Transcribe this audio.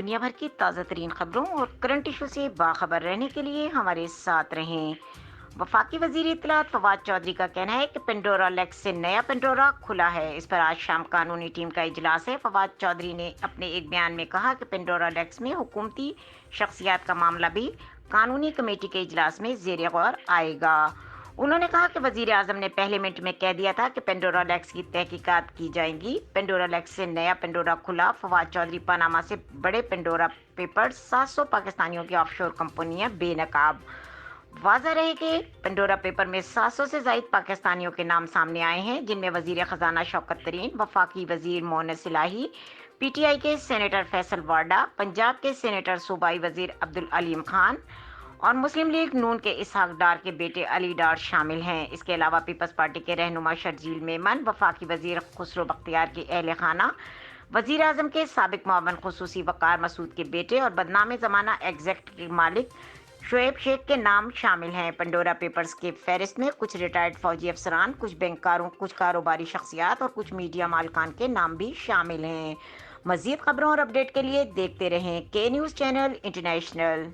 دنیا بھر کی تازہ ترین خبروں اور کرنٹ ایشو سے باخبر رہنے کے لیے ہمارے ساتھ رہیں۔ وفاقی وزیر اطلاعات فواد چودھری کا کہنا ہے کہ پنڈورا لیکس سے نیا پنڈورا کھلا ہے۔ اس پر آج شام قانونی ٹیم کا اجلاس ہے۔ فواد چودھری نے اپنے ایک بیان میں کہا کہ پنڈورا لیکس میں حکومتی شخصیات کا معاملہ بھی قانونی کمیٹی کے اجلاس میں زیر غور آئے گا۔ انہوں نے کہا کہ وزیر اعظم نے پہلے منٹ میں کہہ دیا تھا کہ پنڈورا لیکس کی تحقیقات کی جائیں گی۔ پنڈورا لیکس سے نیا پنڈورا کھلا۔ فواد چودھری پاناما سے بڑے پنڈورا پیپرز 700 پاکستانیوں کی آف شور کمپنیاں بے نقاب۔ واضح رہے کہ پنڈورا پیپر میں 700 سے زائد پاکستانیوں کے نام سامنے آئے ہیں، جن میں وزیر خزانہ شوکت ترین، وفاقی وزیر مونس الہی، پی ٹی آئی کے سینیٹر فیصل وارڈا، پنجاب کے سینیٹر صوبائی وزیر عبدالعلیم خان اور مسلم لیگ نون کے اسحاق ڈار کے بیٹے علی ڈار شامل ہیں۔ اس کے علاوہ پیپلز پارٹی کے رہنما شرجیل میمن، وفاقی وزیر خسرو بختیار کی اہل خانہ، وزیر اعظم کے سابق معاون خصوصی وقار مسعود کے بیٹے اور بدنام زمانہ ایگزیکٹ کے مالک شعیب شیخ کے نام شامل ہیں۔ پنڈورا پیپرز کے فہرست میں کچھ ریٹائرڈ فوجی افسران، کچھ بینکاروں، کچھ کاروباری شخصیات اور کچھ میڈیا مالکان کے نام بھی شامل ہیں۔ مزید خبروں اور اپڈیٹ کے لیے دیکھتے رہیں کے نیوز چینل انٹرنیشنل۔